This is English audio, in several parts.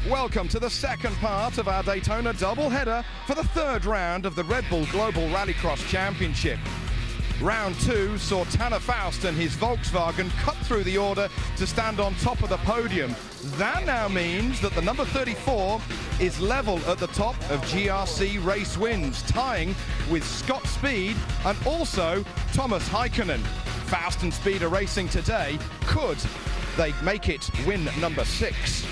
Welcome to the second part of our Daytona doubleheader for the third round of the Red Bull Global Rallycross Championship. Round 2 saw Tanner Faust and his Volkswagen cut through the order to stand on top of the podium. That now means that the number 34 is level at the top of GRC race wins, tying with Scott Speed and also Thomas Heikkinen. Faust and Speed are racing today. Could they make it win number 6?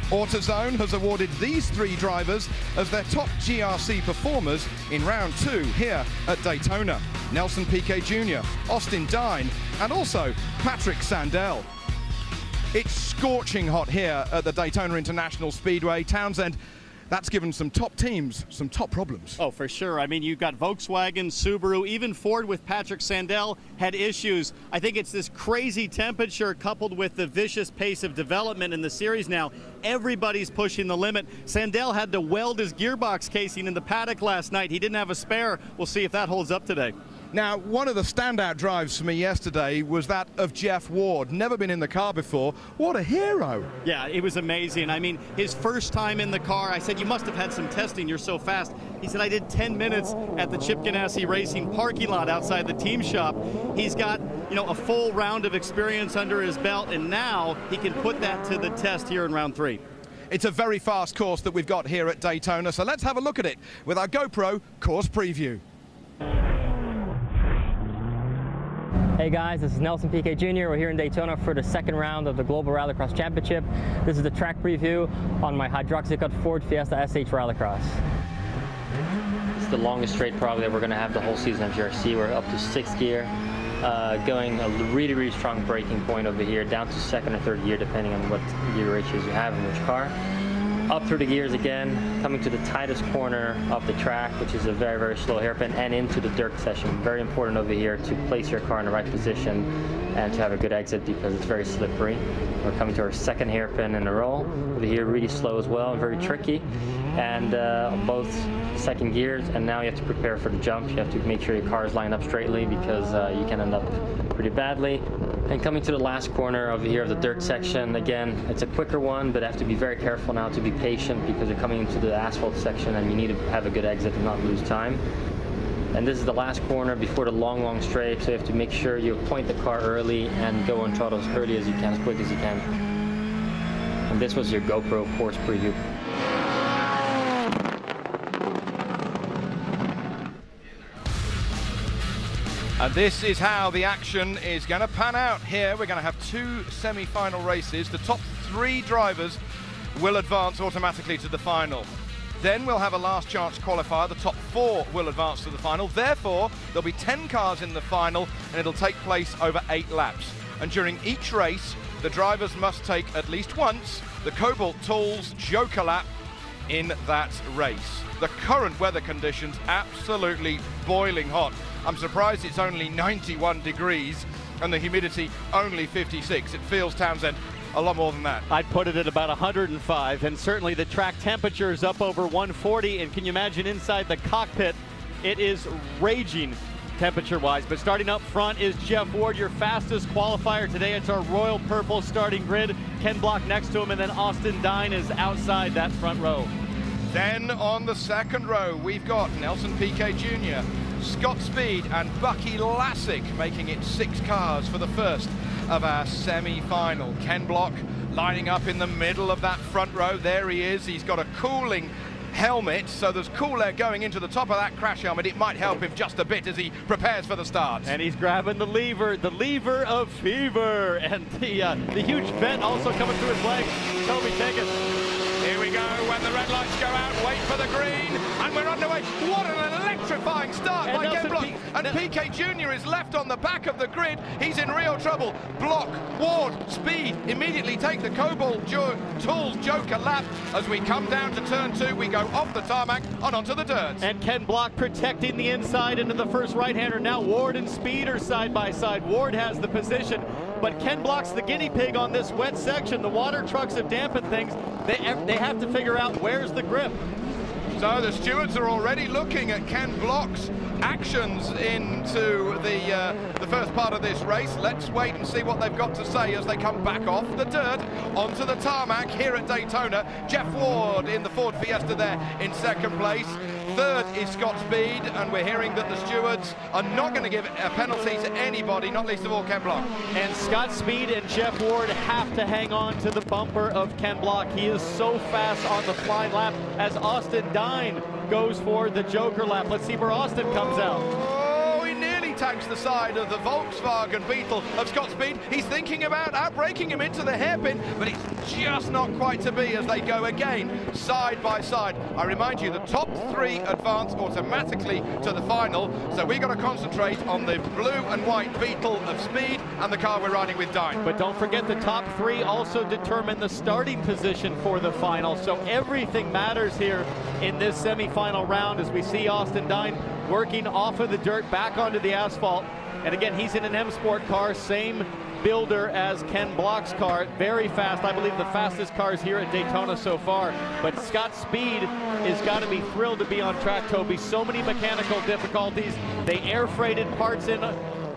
AutoZone has awarded these 3 drivers as their top GRC performers in round 2 here at Daytona. Nelson Piquet Jr., Austin Dine, and also Patrick Sandell. It's scorching hot here at the Daytona International Speedway. Townsend, that's given some top teams some top problems. Oh, for sure. I mean, you've got Volkswagen, Subaru, even Ford with Patrick Sandell had issues. I think it's this crazy temperature coupled with the vicious pace of development in the series now. Everybody's pushing the limit. Sandell had to weld his gearbox casing in the paddock last night. He didn't have a spare. We'll see if that holds up today. Now, one of the standout drives for me yesterday was that of Jeff Ward. Never been in the car before. What a hero. Yeah, it was amazing. I mean, his first time in the car, I said, you must have had some testing, you're so fast. He said, I did 10 minutes at the Chip Ganassi Racing parking lot outside the team shop. He's got, a full round of experience under his belt, and now he can put that to the test here in round 3. It's a very fast course that we've got here at Daytona, so let's have a look at it with our GoPro course preview. Hey guys, this is Nelson Piquet Jr. We're here in Daytona for the second round of the Global Rallycross Championship. This is the track preview on my hydroxy-cut Ford Fiesta SH Rallycross. It's the longest straight probably that we're going to have the whole season of GRC. We're up to 6th gear, going a really strong braking point over here, down to 2nd or 3rd gear depending on what gear ratios you have in which car. Up through the gears again, coming to the tightest corner of the track, which is a very slow hairpin, and into the dirt section. Very important over here to place your car in the right position and to have a good exit because it's very slippery. We're coming to our 2nd hairpin in a row. Over here, really slow as well and very tricky. And both 2nd gears, and now you have to prepare for the jump. You have to make sure your car is lined up straightly because you can end up pretty badly. And coming to the last corner over here of the dirt section, again, it's a quicker one, but I have to be very careful now to be patient because you're coming into the asphalt section and you need to have a good exit and not lose time. And this is the last corner before the long straight, so you have to make sure you point the car early and go on throttle as early as you can, as quick as you can. And this was your GoPro course preview. And this is how the action is going to pan out here. We're going to have 2 semi-final races. The top 3 drivers will advance automatically to the final. Then we'll have a last chance qualifier. The top 4 will advance to the final. Therefore, there'll be 10 cars in the final, and it'll take place over 8 laps. And during each race, the drivers must take at least once the Cobalt Tools Joker lap in that race. The current weather conditions absolutely boiling hot. I'm surprised it's only 91 degrees and the humidity only 56. It feels, Townsend, a lot more than that. I'd put it at about 105, and certainly the track temperature is up over 140, and can you imagine inside the cockpit, it is raging temperature-wise. But starting up front is Jeff Ward, your fastest qualifier today. It's our royal purple starting grid. Ken Block next to him, and then Austin Dine is outside that front row. Then on the 2nd row, we've got Nelson Piquet Jr., Scott Speed and Bucky Lasik making it 6 cars for the first of our semi-final. Ken Block lining up in the middle of that front row. There he is. He's got a cooling helmet, so there's cool air going into the top of that crash helmet. It might help him just a bit as he prepares for the start. And he's grabbing the lever of fever, and the huge vent also coming through his legs. Toby, take it. Here we go, when the red lights go out, wait for the green, and we're underway. What an electrifying start by Ken Block. And Piquet Jr. is left on the back of the grid. He's in real trouble. Block, Ward, Speed immediately take the Cobalt Tools Joker lap. As we come down to turn 2, we go off the tarmac and onto the dirt. And Ken Block protecting the inside into the first right-hander. Now Ward and Speed are side by side. Ward has the position, but Ken Block's the guinea pig on this wet section. The water trucks have dampened things. They have to figure out where's the grip. So the stewards are already looking at Ken Block's actions into the first part of this race. Let's wait and see what they've got to say as they come back off the dirt onto the tarmac here at Daytona. Jeff Ward in the Ford Fiesta there in second place. Third is Scott Speed, and we're hearing that the stewards are not going to give a penalty to anybody, not least of all Ken Block. And Scott Speed and Jeff Ward have to hang on to the bumper of Ken Block. He is so fast on the flying lap as Austin Dine goes for the Joker lap. Let's see where Austin comes out. Oh, he nearly tags the side of the Volkswagen Beetle of Scott Speed. He's thinking about outbraking him into the hairpin, but it's just not quite to be as they go again, side by side. I remind you, the top three advance automatically to the final, so we've got to concentrate on the blue and white Beetle of Speed and the car we're riding with Dine. But don't forget, the top three also determine the starting position for the final, so everything matters here in this semifinal round as we see Austin Dine working off of the dirt back onto the asphalt. And again, he's in an M Sport car, same builder as Ken Block's car, very fast. I believe the fastest cars here at Daytona so far. But Scott Speed is got to be thrilled to be on track, Toby. So many mechanical difficulties. They air freighted parts in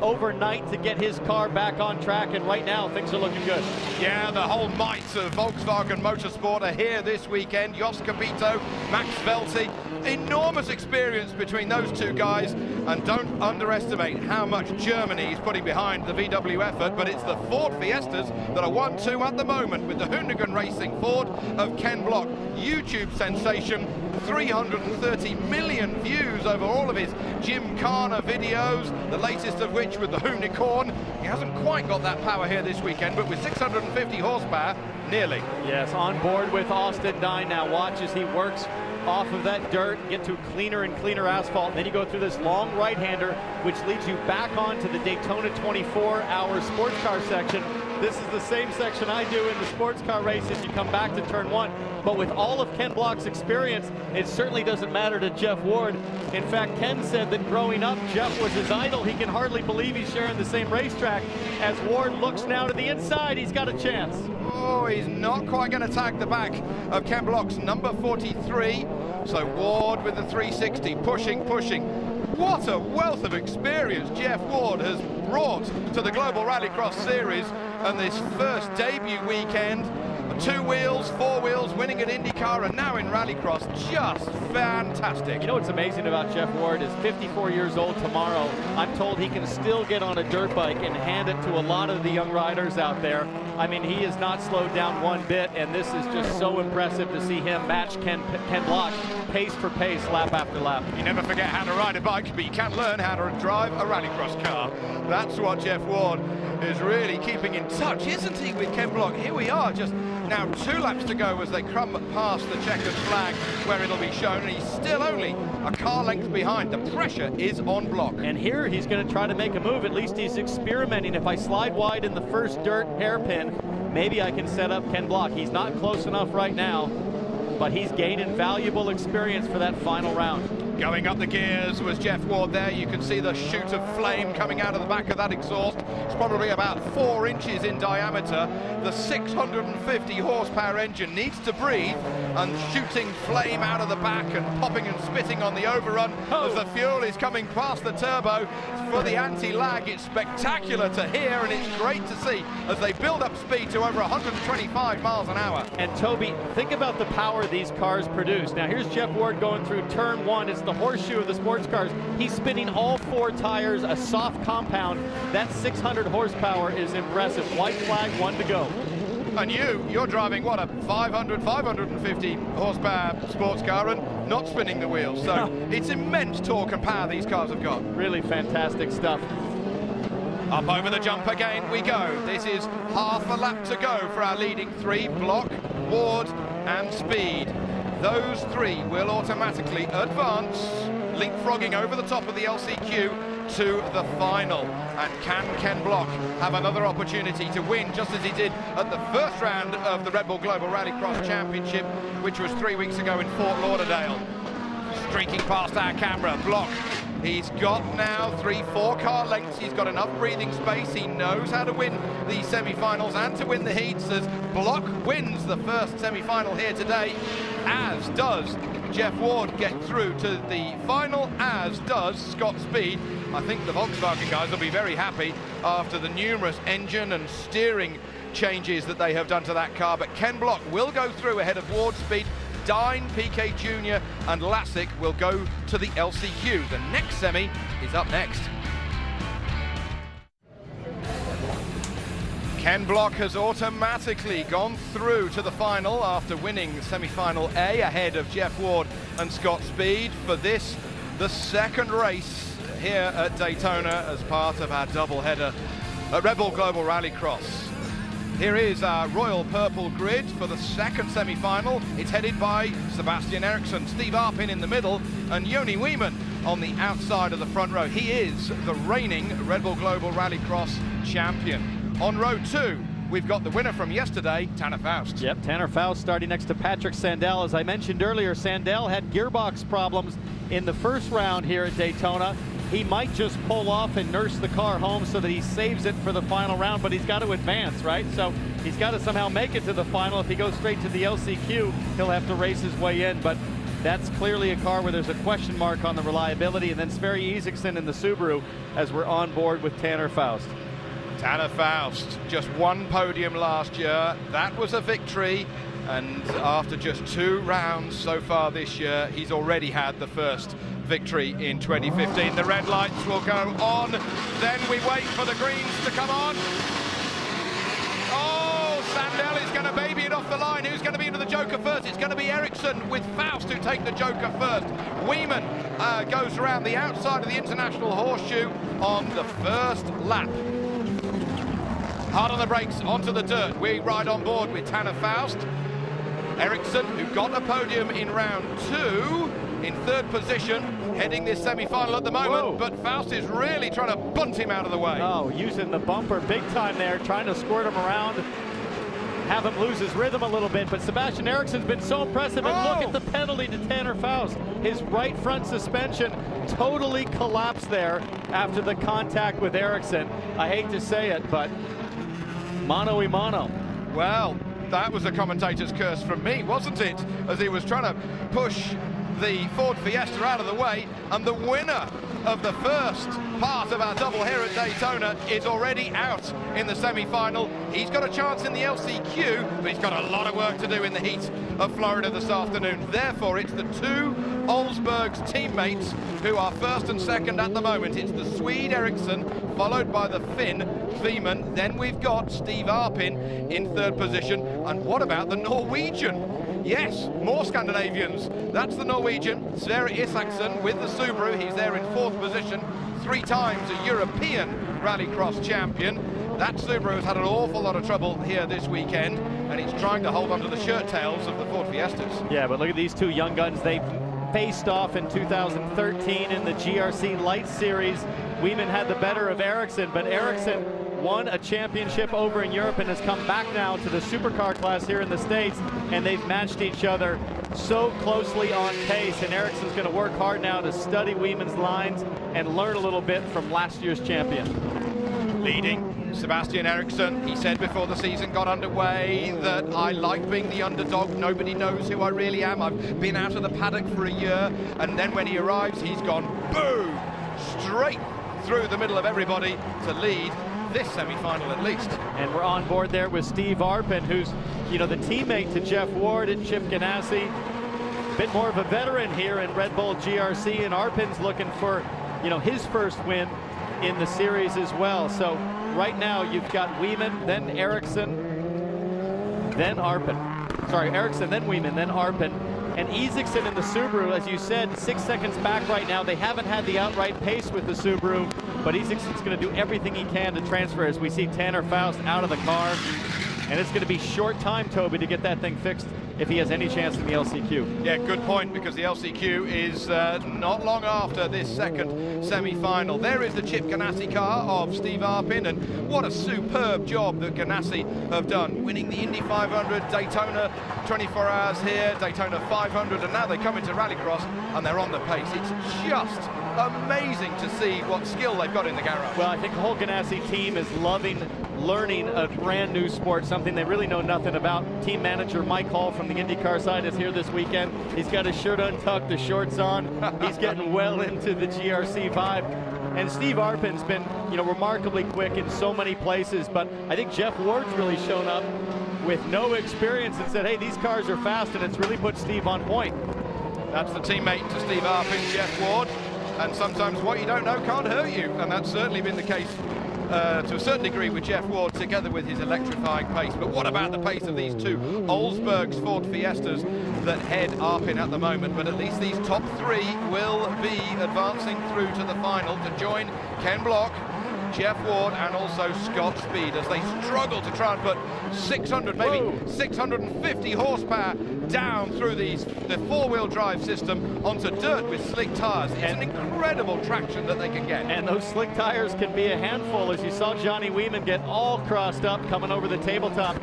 overnight to get his car back on track, and right now things are looking good. Yeah, the whole might of Volkswagen Motorsport are here this weekend. Jos Capito, Max Velti, enormous experience between those two guys, and don't underestimate how much Germany is putting behind the VW effort. But it's the Ford Fiestas that are 1-2 at the moment, with the Hoonigan Racing Ford of Ken Block. YouTube sensation, 330 million views over all of his Gymkhana videos, the latest of which with the Hoonicorn. He hasn't quite got that power here this weekend, but with 650 horsepower, nearly. Yes, on board with Austin Dine now. Watch as he works off of that dirt, get to cleaner and cleaner asphalt, and then you go through this long right-hander, which leads you back onto the Daytona 24-hour sports car section. This is the same section I do in the sports car races. You come back to turn one, but with all of Ken Block's experience, it certainly doesn't matter to Jeff Ward. In fact, Ken said that growing up, Jeff was his idol. He can hardly believe he's sharing the same racetrack. As Ward looks now to the inside, he's got a chance. Oh, he's not quite going to tag the back of Ken Block's number 43. So Ward with the 360, pushing. What a wealth of experience Jeff Ward has brought to the Global Rallycross Series, and this first debut weekend, 2 wheels, 4 wheels, winning at IndyCar, and now in Rallycross. Just fantastic. You know what's amazing about Jeff Ward is 54 years old tomorrow. I'm told he can still get on a dirt bike and hand it to a lot of the young riders out there. I mean, he is not slowed down one bit, and this is just so impressive to see him match Ken Block pace for pace, lap after lap. You never forget how to ride a bike, but you can learn how to drive a Rallycross car. That's what Jeff Ward is really keeping in touch, isn't he, with Ken Block? Here we are, just now 2 laps to go as they come past the checkered flag where it'll be shown, and he's still only a car length behind. The pressure is on Block. And here he's going to try to make a move. At least he's experimenting. If I slide wide in the first dirt hairpin, maybe I can set up Ken Block. He's not close enough right now, but he's gaining valuable experience for that final round. Going up the gears was Jeff Ward there. You can see the shoot of flame coming out of the back of that exhaust. It's probably about 4 inches in diameter. The 650 horsepower engine needs to breathe, and shooting flame out of the back and popping and spitting on the overrun as the fuel is coming past the turbo for the anti-lag. It's spectacular to hear, and it's great to see as they build up speed to over 125 miles an hour. And Toby, think about the power these cars produce. Now here's Jeff Ward going through turn 1. It's the horseshoe of the sports cars. He's spinning all 4 tires, a soft compound. That 600 horsepower is impressive. White flag, 1 to go. And you're driving, what, a 550 horsepower sports car and not spinning the wheels. So it's immense torque and power these cars have got. Really fantastic stuff. Up over the jump again we go. This is half a lap to go for our leading 3, Block, Ward and Speed. Those 3 will automatically advance, leapfrogging over the top of the LCQ to the final. And can Ken Block have another opportunity to win, just as he did at the first round of the Red Bull Global Rallycross Championship, which was 3 weeks ago in Fort Lauderdale? Streaking past our camera, Block. He's got now 3-4 car lengths. He's got enough breathing space. He knows how to win these semi-finals and to win the heats, as Block wins the first semi-final here today, as does Jeff Ward get through to the final, as does Scott Speed. I think the Volkswagen guys will be very happy after the numerous engine and steering changes that they have done to that car, but Ken Block will go through ahead of Ward, Speed, Dine, PK Jr. and Lassick will go to the LCQ. The next semi is up next. Ken Block has automatically gone through to the final after winning semi-final A ahead of Jeff Ward and Scott Speed for this, the second race here at Daytona as part of our doubleheader at Red Bull Global Rallycross. Here is our royal purple grid for the second semi-final. It's headed by Sebastian Eriksson, Steve Arpin in the middle, and Joni Weeman on the outside of the front row. He is the reigning Red Bull Global Rallycross champion. On row 2, we've got the winner from yesterday, Tanner Faust. Yep, Tanner Faust starting next to Patrick Sandell. As I mentioned earlier, Sandell had gearbox problems in the first round here at Daytona. He might just pull off and nurse the car home so that he saves it for the final round, but he's got to advance, right? So he's got to somehow make it to the final. If he goes straight to the LCQ, he'll have to race his way in, but that's clearly a car where there's a question mark on the reliability. And then Sverre Isaksson in the Subaru as we're on board with Tanner Faust. Tanner Faust, just one podium last year. That was a victory. And after just 2 rounds so far this year, he's already had the first victory in 2015. The red lights will go on. Then we wait for the greens to come on. Oh, Sandell is going to baby it off the line. Who's going to be into the Joker first? It's going to be Eriksson with Faust who take the Joker first. Weeman goes around the outside of the International Horseshoe on the first lap. Hard on the brakes, onto the dirt. We ride on board with Tanner Faust. Eriksson, who got a podium in round 2, in 3rd position, heading this semi-final at the moment. Whoa. But Faust is really trying to bunt him out of the way. Oh, using the bumper big time there, trying to squirt him around, have him lose his rhythm a little bit. But Sebastian Eriksson's been so impressive, and look at the penalty to Tanner Faust. His right front suspension totally collapsed there after the contact with Eriksson. I hate to say it, but mano a mano. Well, that was a commentator's curse from me, wasn't it? As he was trying to push the Ford Fiesta out of the way, and the winner of the first part of our double here at Daytona is already out in the semi-final. He's got a chance in the LCQ, but he's got a lot of work to do in the heat of Florida this afternoon. Therefore, it's the 2 Olsberg's teammates who are first and second at the moment. It's the Swede Eriksson, followed by the Finn Weeman. Then we've got Steve Arpin in 3rd position. And what about the Norwegian? Yes, more Scandinavians. That's the Norwegian, Sverre Isaksson with the Subaru. He's there in 4th position, 3 times a European Rallycross champion. That Subaru has had an awful lot of trouble here this weekend, and it's trying to hold on to the shirt tails of the Ford Fiestas. Yeah, but look at these 2 young guns. They faced off in 2013 in the GRC Light Series. Weeman had the better of Eriksson, but Eriksson won a championship over in Europe and has come back now to the supercar class here in the States, and they've matched each other so closely on pace. And Eriksson's going to work hard now to study Weeman's lines and learn a little bit from last year's champion. Leading, Sebastian Eriksson. He said before the season got underway that I like being the underdog. Nobody knows who I really am. I've been out of the paddock for a year. And then when he arrives, he's gone boom, straight through the middle of everybody to lead this semi-final at least. And we're on board there with Steve Arpin, who's, you know, the teammate to Jeff Ward and Chip Ganassi. A bit more of a veteran here in Red Bull GRC, and Arpin's looking for, you know, his first win in the series as well. So right now you've got Weeman, then Eriksson, then Arpin. Sorry, Eriksson, then Weeman, then Arpin. And Isaksson in the Subaru, as you said, 6 seconds back right now. They haven't had the outright pace with the Subaru, but Isaksson's going to do everything he can to transfer as we see Tanner Faust out of the car. And it's going to be short time, Toby, to get that thing fixed if he has any chance in the LCQ. Yeah, good point, because the LCQ is not long after this second semi-final. There is the Chip Ganassi car of Steve Arpin, and what a superb job that Ganassi have done, winning the Indy 500, Daytona 24 hours here, Daytona 500, and now they come into Rallycross and they're on the pace. It's just amazing to see what skill they've got in the garage. Well, I think the whole Ganassi team is loving learning a brand new sport, something they really know nothing about. Team manager Mike Hall from the IndyCar side is here this weekend. He's got his shirt untucked, the shorts on. He's getting well into the GRC vibe. And Steve Arpin's been, remarkably quick in so many places, but I think Jeff Ward's really shown up with no experience and said, hey, these cars are fast, and it's really put Steve on point. That's the teammate to Steve Arpin, Jeff Ward. And sometimes what you don't know can't hurt you, and that's certainly been the case to a certain degree with Jeff Ward, together with his electrifying pace. But what about the pace of these two Olsberg's Ford Fiestas that head Arpin at the moment? But at least these top three will be advancing through to the final to join Ken Block, Jeff Ward, and also Scott Speed as they struggle to try and put 600, maybe 650 horsepower down through the four-wheel drive system onto dirt with slick tires. It's an incredible traction that they can get. And those slick tires can be a handful, as you saw Johnny Weeman get all crossed up coming over the tabletop.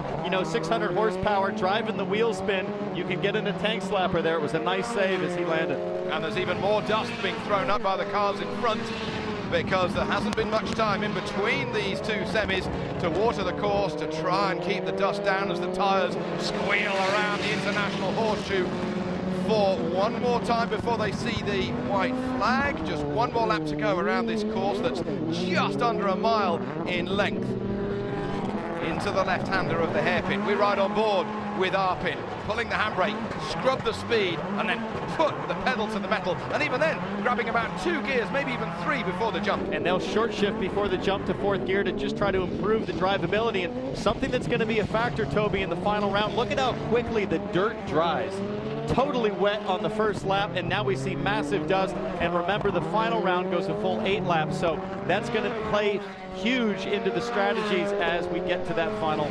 600 horsepower, driving the wheel spin. You can get in a tank slapper there. It was a nice save as he landed. And there's even more dust being thrown up by the cars in front, because there hasn't been much time in between these two semis to water the course, to try and keep the dust down as the tyres squeal around the International Horseshoe for one more time before they see the white flag. Just one more lap to go around this course that's just under a mile in length. Into the left-hander of the hairpin. We're right on board with Arpin, pulling the handbrake, scrub the speed, and then put the pedal to the metal, and even then grabbing about 2 gears, maybe even 3 before the jump. And they'll short shift before the jump to 4th gear to just try to improve the drivability, and something that's going to be a factor, Toby, in the final round. Look at how quickly the dirt dries. Totally wet on the first lap, and now we see massive dust. And remember, the final round goes a full 8 laps, so that's going to play huge into the strategies as we get to that final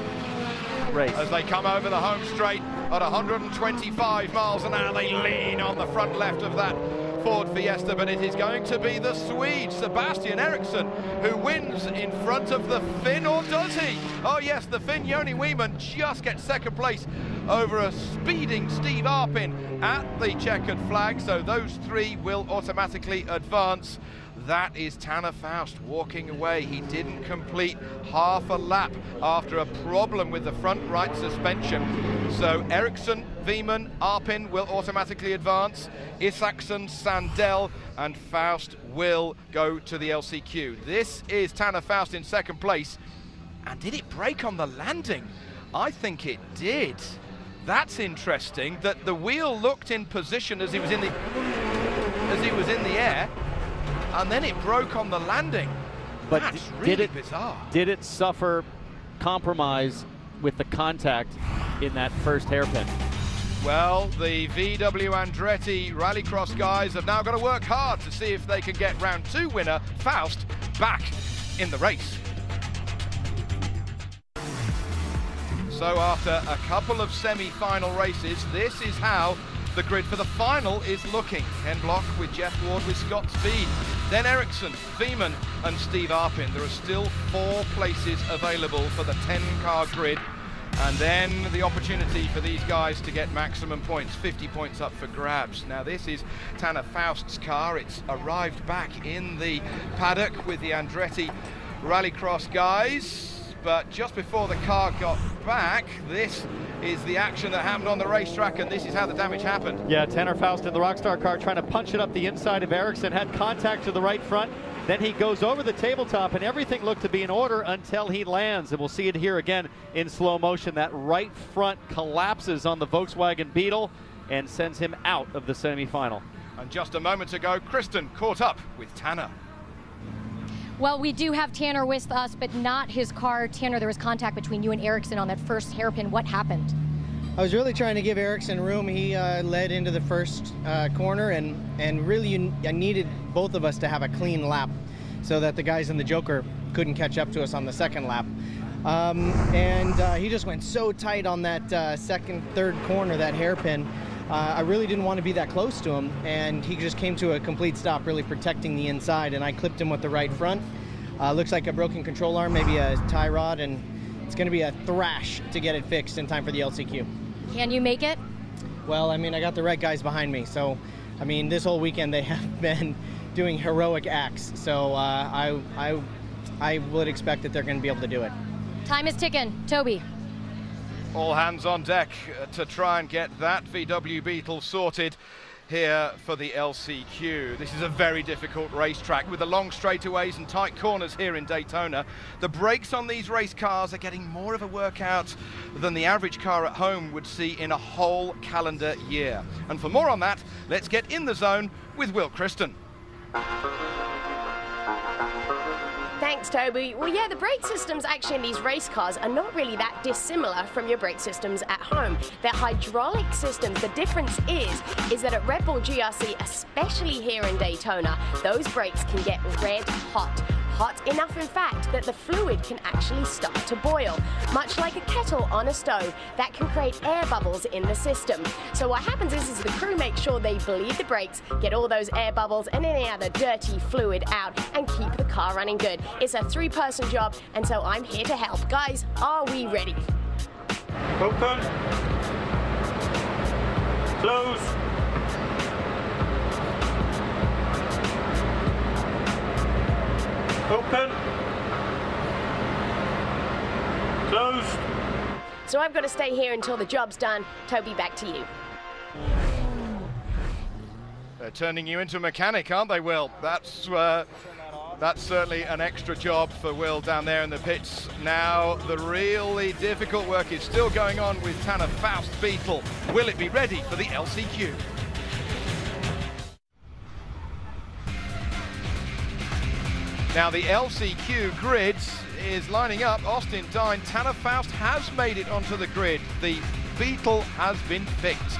race. As they come over the home straight at 125 miles an hour, they lean on the front left of that Ford Fiesta, but it is going to be the Swede, Sebastian Eriksson, who wins in front of the Finn, or does he? Oh yes, the Finn, Joni Weeman, just gets second place over a speeding Steve Arpin at the checkered flag, so those three will automatically advance. That is Tanner Faust walking away. He didn't complete half a lap after a problem with the front right suspension. So Eriksson, Weeman, Arpin will automatically advance. Isaacson, Sandell, and Faust will go to the LCQ. This is Tanner Faust in second place. And did it break on the landing? I think it did. That's interesting, that the wheel looked in position as he was in the air, and then it broke on the landing. But that's really bizarre. Did it suffer compromise with the contact in that first hairpin? Well, the VW Andretti Rallycross guys have now got to work hard to see if they can get round 2 winner Faust back in the race. So after a couple of semi-final races, this is how the grid for the final is looking. Ken Block with Jeff Ward with Scott Speed, then Eriksson, Weeman, and Steve Arpin. There are still 4 places available for the 10-car grid, and then the opportunity for these guys to get maximum points, 50 points up for grabs. Now this is Tanner Faust's car. It's arrived back in the paddock with the Andretti Rallycross guys. But just before the car got back, this is the action that happened on the racetrack, and this is how the damage happened. Yeah, Tanner Faust in the Rockstar car trying to punch it up the inside of Eriksson, had contact to the right front. Then he goes over the tabletop, and everything looked to be in order until he lands. And we'll see it here again in slow motion. That right front collapses on the Volkswagen Beetle and sends him out of the semifinal. And just a moment ago, Kristen caught up with Tanner. Well, we do have Tanner with us, but not his car. Tanner, there was contact between you and Eriksson on that first hairpin. What happened? I was really trying to give Eriksson room. He led into the first corner, and really I needed both of us to have a clean lap so that the guys in the Joker couldn't catch up to us on the second lap. He just went so tight on that second, third corner, that hairpin. I really didn't want to be that close to him, and he just came to a complete stop, really protecting the inside, and I clipped him with the right front. Looks like a broken control arm, maybe a tie rod, and it's going to be a thrash to get it fixed in time for the LCQ. Can you make it? Well, I mean, I got the right guys behind me, so, I mean, this whole weekend they have been doing heroic acts, so I would expect that they're going to be able to do it. Time is ticking. Toby. All hands on deck to try and get that VW Beetle sorted here for the LCQ. This is a very difficult racetrack with the long straightaways and tight corners here in Daytona. The brakes on these race cars are getting more of a workout than the average car at home would see in a whole calendar year. And for more on that, let's get in the zone with Will Kristen. Thanks, Toby. Well, yeah, the brake systems actually in these race cars are not really that dissimilar from your brake systems at home. They're hydraulic systems. The difference is that at Red Bull GRC, especially here in Daytona, those brakes can get red hot. Hot enough, in fact, that the fluid can actually start to boil, much like a kettle on a stove. That can create air bubbles in the system. So what happens is the crew make sure they bleed the brakes, get all those air bubbles and any other dirty fluid out, and keep the car running good. It's a three-person job, and so I'm here to help. Guys, are we ready? Open. Close. Open. Closed. So I've got to stay here until the job's done. Toby, back to you. They're turning you into a mechanic, aren't they, Will? That's certainly an extra job for Will down there in the pits. Now, the really difficult work is still going on with Tanner Faust's Beetle. Will it be ready for the LCQ? Now, the LCQ grid is lining up. Austin Dine, Tanner Faust has made it onto the grid. The Beetle has been fixed.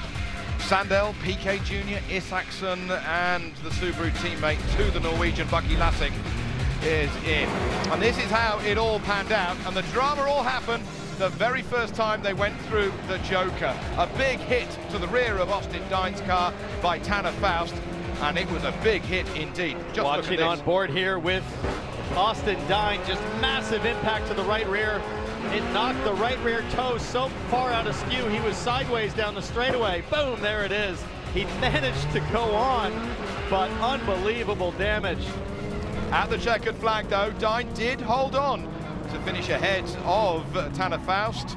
Sandell, PK Jr., Isaacson, and the Subaru teammate to the Norwegian, Bucky Lassig, is in. And this is how it all panned out. And the drama all happened the very first time they went through the Joker. A big hit to the rear of Austin Dine's car by Tanner Faust. And it was a big hit indeed. Just watching on board here with Austin Dine, just massive impact to the right rear. It knocked the right rear toe so far out askew, he was sideways down the straightaway. Boom, there it is. He managed to go on, but unbelievable damage. At the checkered flag, though, Dine did hold on to finish ahead of Tanner Faust,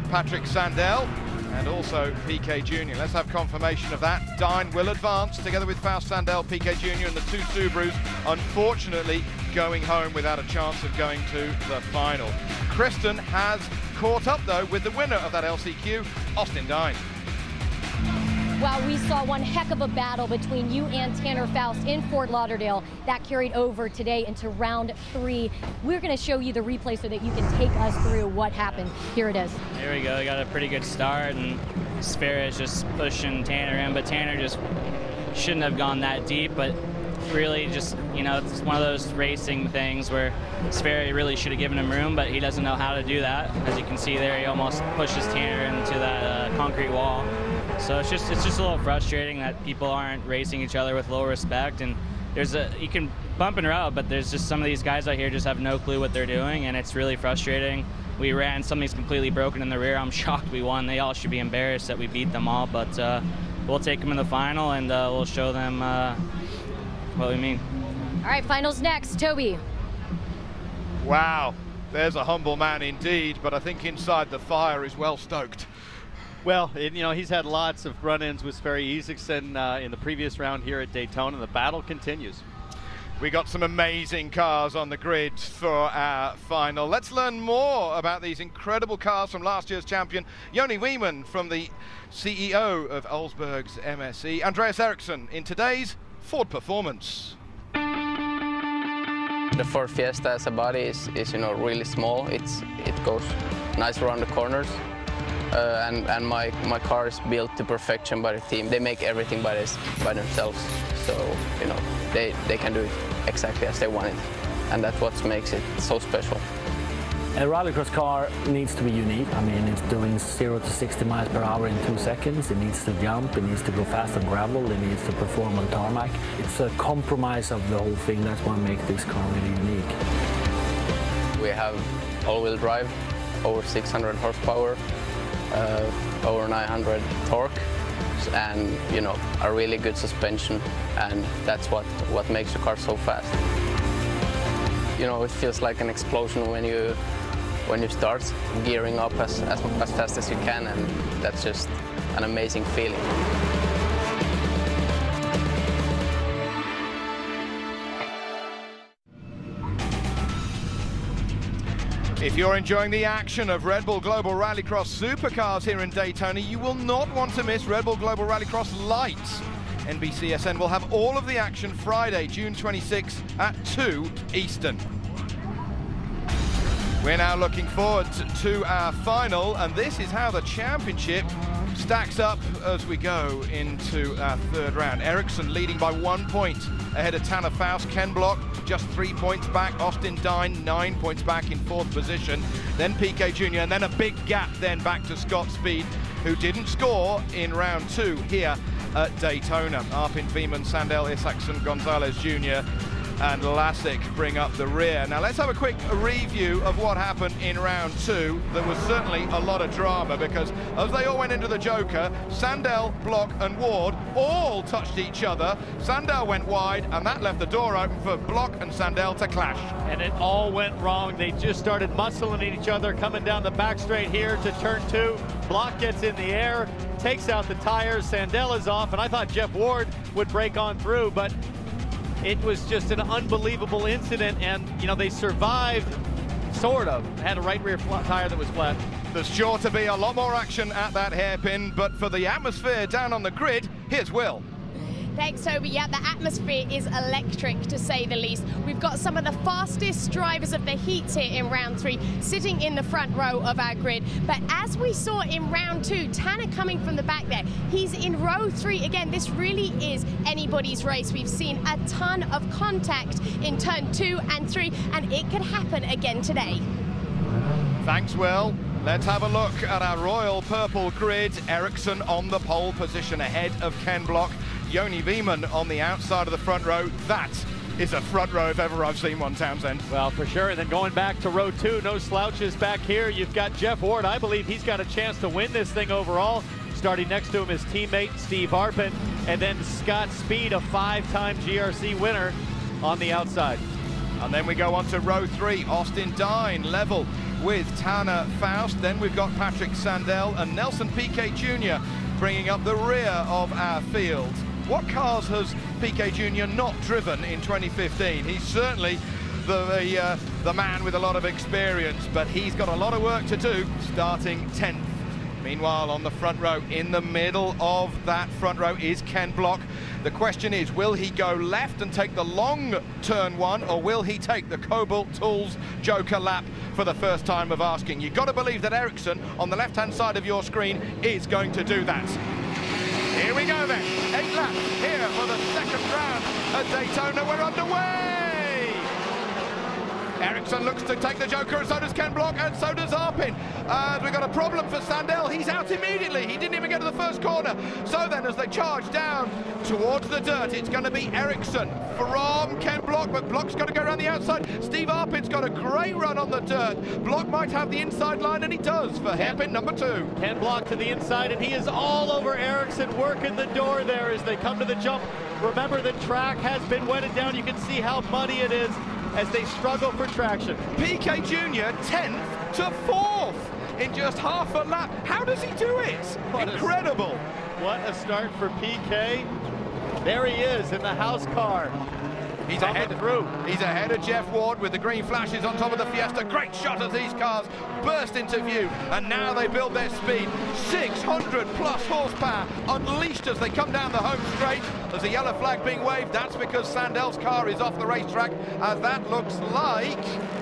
Patrick Sandell, and also PK Jr. Let's have confirmation of that. Dine will advance together with Faust, Sandell, PK Jr. and the two Subarus, unfortunately going home without a chance of going to the final. Kristen has caught up, though, with the winner of that LCQ, Austin Dine. Wow, we saw one heck of a battle between you and Tanner Faust in Fort Lauderdale. That carried over today into round 3. We're going to show you the replay so that you can take us through what happened. Here it is. Here we go. We got a pretty good start, and Sfera is just pushing Tanner in, but Tanner just shouldn't have gone that deep, but really just, you know, it's one of those racing things where Sfera really should have given him room, but he doesn't know how to do that. As you can see there, he almost pushes Tanner into that concrete wall. So it's just a little frustrating that people aren't racing each other with little respect, and you can bump and route, but there's just some of these guys out here just have no clue what they're doing, and it's really frustrating. We ran, something's completely broken in the rear. I'm shocked we won. They all should be embarrassed that we beat them all, but we'll take them in the final, and we'll show them what we mean. All right, finals next. Toby. Wow, there's a humble man indeed, but I think inside the fire is well stoked. Well, you know, he's had lots of run-ins with Sverre Isaacson in the previous round here at Daytona. The battle continues. We got some amazing cars on the grid for our final. Let's learn more about these incredible cars from last year's champion, Joni Wieman, from the CEO of Olsberg's MSE, Andreas Eriksson, in today's Ford Performance. The Ford Fiesta as a body is you know, really small. It goes nice around the corners. And my car is built to perfection by the team. They make everything by themselves, so you know they can do it exactly as they want it, and that's what makes it so special. A rallycross car needs to be unique. I mean, it's doing 0 to 60 miles per hour in 2 seconds. It needs to jump. It needs to go fast on gravel. It needs to perform on tarmac. It's a compromise of the whole thing. That's what makes this car really unique. We have all-wheel drive, over 600 horsepower. Over 900 torque, and you know, a really good suspension, and that's what makes the car so fast. You know, it feels like an explosion when you when you start, gearing up as fast as you can, and that's just an amazing feeling. If you're enjoying the action of Red Bull Global Rallycross Supercars here in Daytona, you will not want to miss Red Bull Global Rallycross Lights. NBCSN will have all of the action Friday, June 26 at 2 Eastern. We're now looking forward to our final, and this is how the championship stacks up as we go into our third round. Ericsson leading by 1 point ahead of Tanner Faust. Ken Block just 3 points back. Austin Dine 9 points back in 4th position. Then PK Jr. and then a big gap then back to Scott Speed, who didn't score in round 2 here at Daytona. Arpin, Veman, Sandell, Isaacson, Gonzalez Jr. and Lassick bring up the rear. Now let's have a quick review of what happened in round 2. There was certainly a lot of drama because as they all went into the Joker, Sandell, Block and Ward all touched each other. Sandell went wide and that left the door open for Block and Sandell to clash. And it all went wrong. They just started muscling each other coming down the back straight here to turn 2. Block gets in the air, takes out the tires, Sandell is off, and I thought Jeff Ward would break on through, but it was just an unbelievable incident, and you know, they survived, sort of. Had a right rear tire that was flat. There's sure to be a lot more action at that hairpin, but for the atmosphere down on the grid, here's Will. Thanks, Toby. Yeah, the atmosphere is electric, to say the least. We've got some of the fastest drivers of the heats here in round 3 sitting in the front row of our grid. But as we saw in round 2, Tanner coming from the back there, he's in row 3. Again, this really is anybody's race. We've seen a ton of contact in turn 2 and 3, and it could happen again today. Thanks, Will. Let's have a look at our royal purple grid. Ericsson on the pole position ahead of Ken Block. Joni Veman on the outside of the front row. That is a front row if ever I've seen one, Townsend. Well, for sure. And then going back to row 2, no slouches back here. You've got Jeff Ward. I believe he's got a chance to win this thing overall. Starting next to him is teammate Steve Arpin. And then Scott Speed, a 5-time GRC winner on the outside. And then we go on to row 3. Austin Dine level with Tanner Faust. Then we've got Patrick Sandell and Nelson PK Jr. bringing up the rear of our field. What cars has PK Jr. not driven in 2015? He's certainly the man with a lot of experience, but he's got a lot of work to do, starting 10th. Meanwhile, on the front row, in the middle of that front row is Ken Block. The question is, will he go left and take the long turn 1, or will he take the Cobalt Tools Joker lap for the first time of asking? You've got to believe that Ericsson, on the left-hand side of your screen, is going to do that. Here we go then, 8 laps here for the second round at Daytona. We're underway! Ericsson looks to take the Joker, and so does Ken Block, and so does Arpin. We've got a problem for Sandell. He's out immediately. He didn't even get to the first corner. So then, as they charge down towards the dirt, it's going to be Ericsson from Ken Block, but Block's got to go around the outside. Steve Arpin's got a great run on the dirt. Block might have the inside line, and he does for hairpin number 2. Ken Block to the inside, and he is all over Ericsson, working the door there as they come to the jump. Remember, the track has been wetted down. You can see how muddy it is as they struggle for traction. PK Jr. 10th to 4th in just half a lap. How does he do it? Incredible. What a start for PK. There he is in the house car. He's ahead of Jeff Ward with the green flashes on top of the Fiesta. Great shot as these cars burst into view, and now they build their speed. 600 plus horsepower unleashed as they come down the home straight. There's a yellow flag being waved. That's because Sandell's car is off the racetrack, as that looks like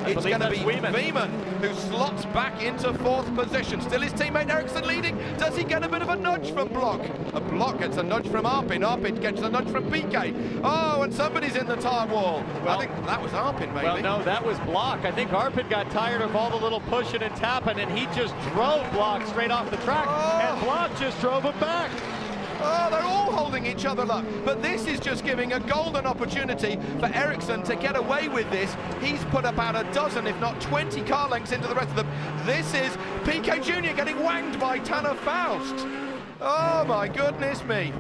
it's going to be Veman who slots back into 4th position. Still his teammate Ericsson leading. Does he get a bit of a nudge from Block? A Block gets a nudge from Arpin. Arpin gets a nudge from PK. Oh, and somebody's in the tire wall. Well, I think that was Arpin, maybe. Well, no, that was Block. I think Arpin got tired of all the little pushing and tapping, and he just drove Block straight off the track, and Block just drove him back. Oh, they're all holding each other up. But this is just giving a golden opportunity for Ericsson to get away with this. He's put about a dozen, if not 20 car lengths into the rest of them. This is PK Jr. getting wanged by Tanner Faust. Oh, my goodness me.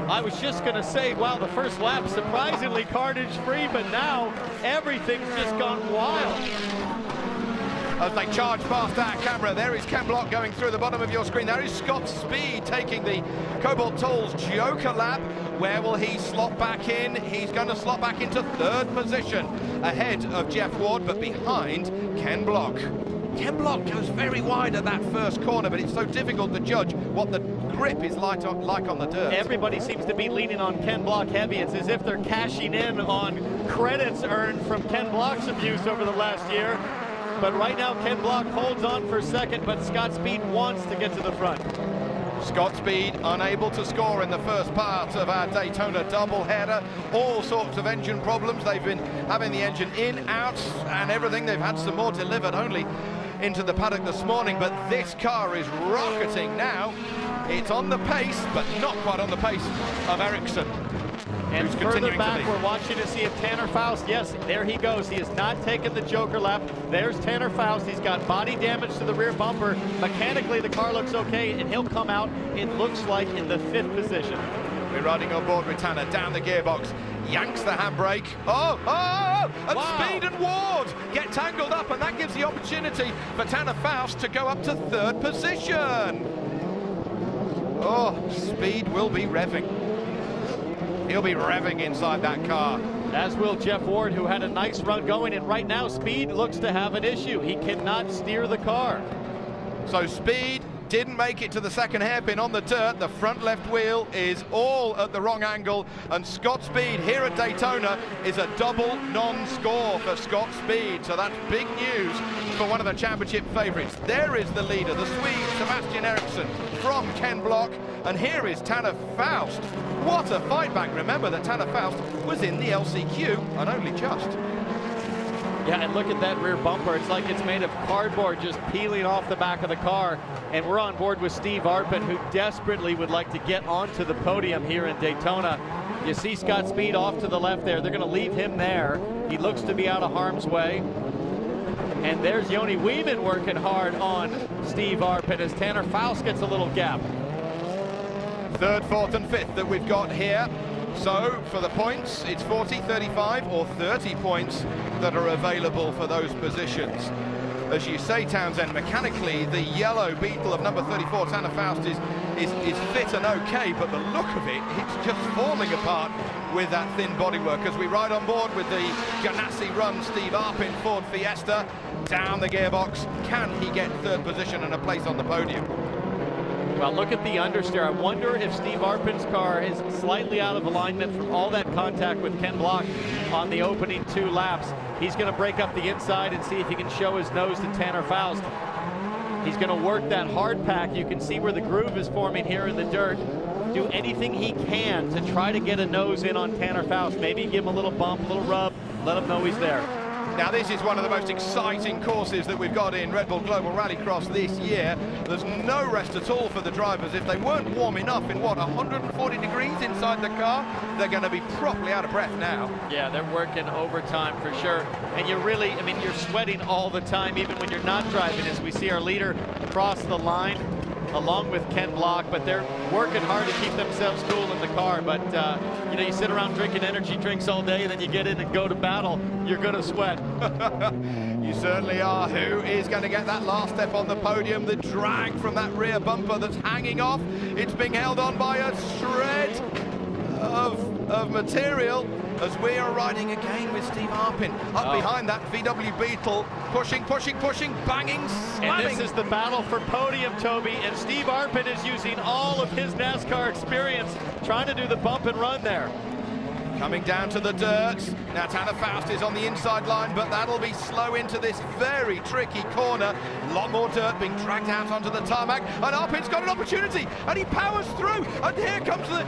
I was just going to say, wow, the first lap surprisingly carnage-free, but now everything's just gone wild. as they charge past our camera. There is Ken Block going through the bottom of your screen. There is Scott Speed taking the Cobalt Tools Joker lap. Where will he slot back in? He's going to slot back into third position, ahead of Jeff Ward, but behind Ken Block. Ken Block goes very wide at that first corner, but it's so difficult to judge what the grip is like on the dirt. Everybody seems to be leaning on Ken Block heavy. It's as if they're cashing in on credits earned from Ken Block's abuse over the last year. But right now, Ken Block holds on for second, but Scott Speed wants to get to the front. Scott Speed unable to score in the first part of our Daytona doubleheader. All sorts of engine problems. They've been having the engine in, out, and everything. They've had some more delivered only into the paddock this morning, but this car is rocketing now. It's on the pace, but not quite on the pace of Ericsson. And further back, we're watching to see if Tanner Faust, yes, there he goes. He has not taken the Joker lap. There's Tanner Faust. He's got body damage to the rear bumper. Mechanically, the car looks okay, and he'll come out, it looks like, in the 5th position. We're riding on board with Tanner down the gearbox. Yanks the handbrake. And wow. Speed and Ward get tangled up, and that gives the opportunity for Tanner Faust to go up to third position. Oh, Speed will be revving. He'll be revving inside that car. As will Jeff Ward, who had a nice run going, and right now Speed looks to have an issue. He cannot steer the car. So Speed didn't make it to the second hairpin on the dirt. The front left wheel is all at the wrong angle, and Scott Speed here at Daytona is a double non-score for Scott Speed. So that's big news for one of the championship favorites. There is the leader, the Swede Sebastian Eriksson from Ken Block, and here is Tanner Faust. What a fight back. Remember that Tanner Faust was in the LCQ, and only just. Yeah, and look at that rear bumper. It's like it's made of cardboard just peeling off the back of the car. And we're on board with Steve Arpin, who desperately would like to get onto the podium here in Daytona. You see Scott Speed off to the left there. They're going to leave him there. He looks to be out of harm's way. And there's Joni Wieman working hard on Steve Arpin as Tanner Faust gets a little gap. Third, fourth, and fifth that we've got here. So for the points, it's 40, 35, or 30 points that are available for those positions. As you say, Townsend, mechanically, the yellow Beetle of number 34, Tanner Faust, is fit and okay, but the look of it, it's just falling apart with that thin bodywork. As we ride on board with the Ganassi run Steve Arpin Ford Fiesta, down the gearbox, can he get third position and a place on the podium? Well, look at the understeer. I wonder if Steve Arpin's car is slightly out of alignment from all that contact with Ken Block on the opening 2 laps. He's going to break up the inside and see if he can show his nose to Tanner Faust. He's going to work that hard pack. You can see where the groove is forming here in the dirt. Do anything he can to try to get a nose in on Tanner Faust. Maybe give him a little bump, a little rub, let him know he's there. Now this is one of the most exciting courses that we've got in Red Bull Global Rallycross this year. There's no rest at all for the drivers. If they weren't warm enough in, 140 degrees inside the car, they're going to be properly out of breath now. Yeah, they're working overtime for sure. And you're really, I mean, you're sweating all the time, even when you're not driving, as we see our leader cross the line along with Ken Block, but they're working hard to keep themselves cool in the car. But you know, you sit around drinking energy drinks all day, and then you get in and go to battle, you're going to sweat. You certainly are. Who is going to get that last step on the podium? The drag from that rear bumper that's hanging off. It's being held on by a shred of material as we are riding again with Steve Arpin up behind that VW Beetle, pushing, banging, slamming. And this is the battle for podium, Toby, and Steve Arpin is using all of his NASCAR experience trying to do the bump and run there. Coming down to the dirt. Now Tanner Faust is on the inside line, but that'll be slow into this very tricky corner. A lot more dirt being dragged out onto the tarmac, and Arpin's got an opportunity, and he powers through, and here comes the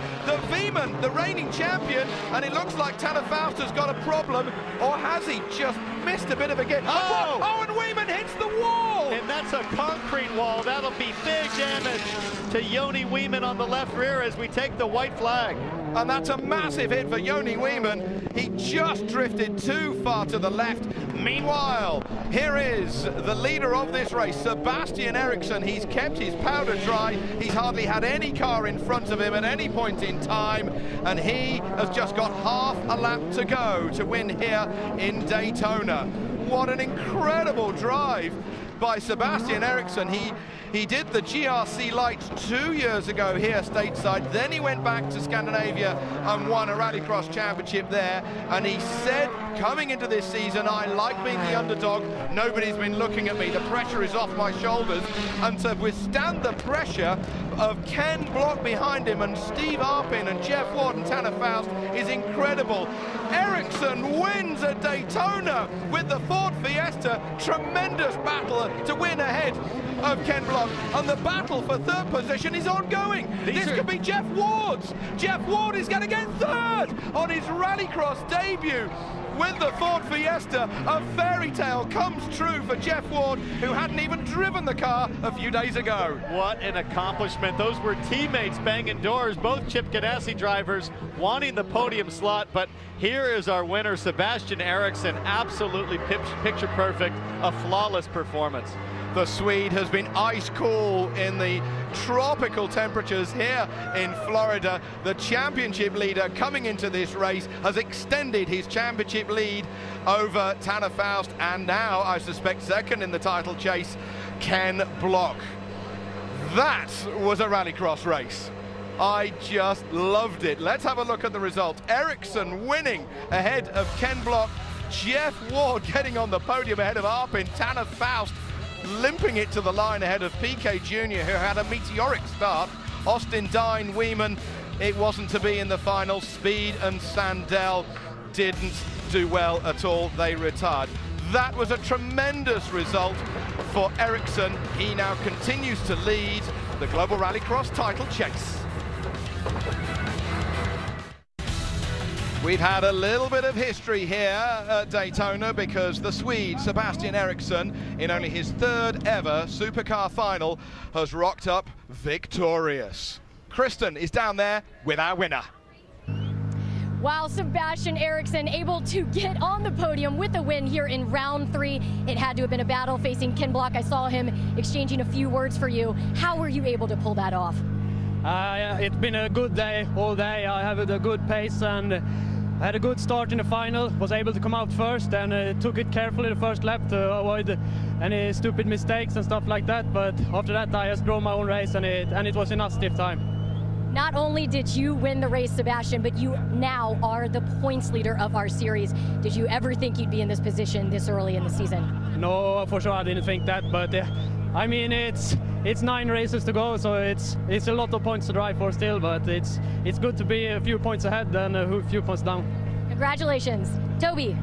Wieman, the reigning champion, and it looks like Tanner Faust has got a problem, or has he just missed a bit of a get? Oh, and Wieman hits the wall! And that's a concrete wall. That'll be big damage to Joni Wieman on the left rear as we take the white flag. And that's a massive hit for Joni Wieman. He just drifted too far to the left. Meanwhile, here is the leader of this race, Sebastian Eriksson. He's kept his powder dry. He's hardly had any car in front of him at any point in time, and he has just got half a lap to go to win here in Daytona. What an incredible drive by Sebastian Eriksson. He did the GRC Lights 2 years ago here stateside. Then he went back to Scandinavia and won a Rallycross championship there. And he said, coming into this season, I like being the underdog. Nobody's been looking at me. The pressure is off my shoulders. And to withstand the pressure of Ken Block behind him and Steve Arpin and Jeff Ward and Tanner Faust is incredible. Eriksson wins at Daytona with the Ford Fiesta. Tremendous battle to win ahead of Ken Block, and the battle for third position is ongoing. This could be Jeff Ward's. Jeff Ward is going to get third on his Rallycross debut with the Ford Fiesta. A fairy tale comes true for Jeff Ward, who hadn't even driven the car a few days ago. What an accomplishment. Those were teammates banging doors, both Chip Ganassi drivers wanting the podium slot, but here is our winner, Sebastian Eriksson. Absolutely picture perfect, a flawless performance. The Swede has been ice cool in the tropical temperatures here in Florida. The championship leader coming into this race has extended his championship lead over Tanner Faust, and now I suspect second in the title chase, Ken Block. That was a Rallycross race. I just loved it. Let's have a look at the result. Eriksson winning ahead of Ken Block. Jeff Ward getting on the podium ahead of Arpin. Tanner Faust limping it to the line ahead of PK Jr., who had a meteoric start. Austin Dine Weeman, it wasn't to be in the final. Speed and Sandell didn't do well at all. They retired. That was a tremendous result for Eriksson. He now continues to lead the Global Rallycross title chase. We've had a little bit of history here at Daytona because the Swede, Sebastian Eriksson, in only his third ever supercar final, has rocked up victorious. Kristen is down there with our winner. Wow, Sebastian Eriksson able to get on the podium with a win here in round 3. It had to have been a battle facing Ken Block. I saw him exchanging a few words for you. How were you able to pull that off? It's been a good day all day. I have a good pace and I had a good start in the final. Was able to come out first and took it carefully the first lap to avoid any stupid mistakes and stuff like that. But after that, I just drove my own race and it was enough stiff time. Not only did you win the race, Sebastian, but you now are the points leader of our series. Did you ever think you'd be in this position this early in the season? No, for sure I didn't think that. But I mean, it's 9 races to go, so it's a lot of points to drive for still, but it's good to be a few points ahead than a few points down. Congratulations. Toby.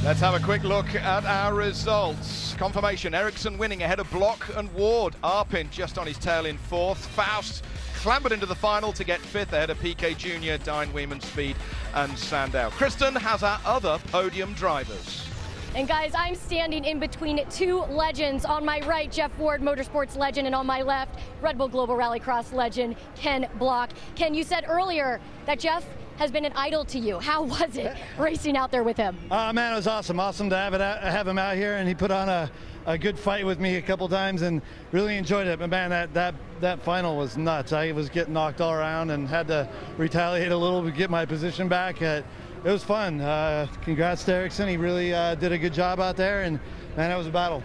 Let's have a quick look at our results. Confirmation, Eriksson winning ahead of Block and Ward. Arpin just on his tail in 4th. Faust clambered into the final to get 5th ahead of PK Jr., Dine Weeman, Speed and Sandow. Kristen has our other podium drivers. And guys, I'm standing in between 2 legends. On my right, Jeff Ward, motorsports legend, and on my left, Red Bull Global Rallycross legend, Ken Block. Ken, you said earlier that Jeff has been an idol to you. How was it racing out there with him? Man, it was awesome. Awesome to have him out here, and he put on a good fight with me a couple times and really enjoyed it. But man, that final was nuts. I was getting knocked all around and had to retaliate a little to get my position back. It was fun. Congrats to Eriksson. He really did a good job out there, and man, it was a battle.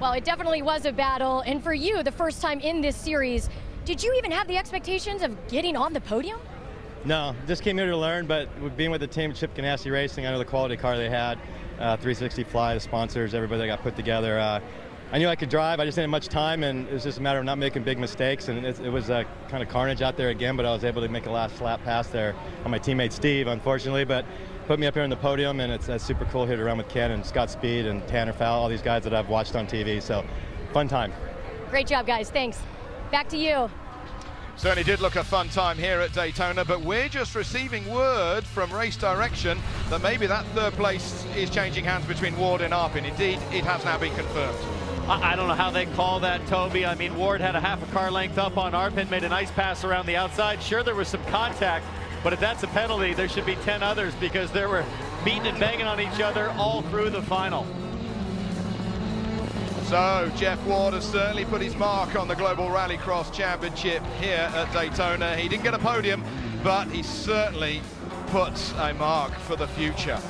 Well, it definitely was a battle. And for you, the first time in this series, did you even have the expectations of getting on the podium? No, just came here to learn, but being with the team, Chip Ganassi Racing, I know the quality car they had, 360 Fly, the sponsors, everybody that got put together. I knew I could drive, I just didn't have much time, and it was just a matter of not making big mistakes, and it was kind of carnage out there again, but I was able to make a last lap pass there on my teammate Steve, unfortunately, but put me up here on the podium, and it's super cool here to run with Ken and Scott Speed and Tanner Fowl, all these guys that I've watched on TV, so fun time. Great job, guys, thanks. Back to you. Certainly did look a fun time here at Daytona, but we're just receiving word from race direction that maybe that third place is changing hands between Ward and Arpin. Indeed, it has now been confirmed. I don't know how they call that, Toby. I mean, Ward had a half a car length up on Arpin, made a nice pass around the outside. Sure, there was some contact, but if that's a penalty, there should be 10 others because they were beating and banging on each other all through the final. So Jeff Ward has certainly put his mark on the Global Rallycross Championship here at Daytona. He didn't get a podium, but he certainly puts a mark for the future.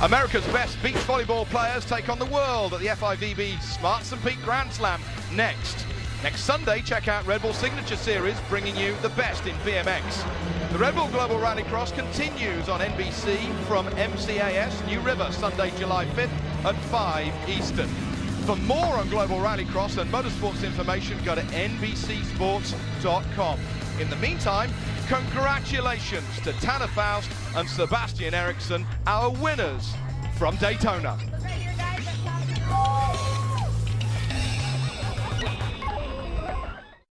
America's best beach volleyball players take on the world at the FIVB Smarts and Peak Grand Slam next. Next Sunday, check out Red Bull Signature Series, bringing you the best in BMX. The Red Bull Global Rallycross continues on NBC from MCAS New River, Sunday, July 5th at 5 Eastern. For more on Global Rallycross and motorsports information, go to nbcsports.com. In the meantime, congratulations to Tanner Faust and Sebastian Eriksson, our winners from Daytona.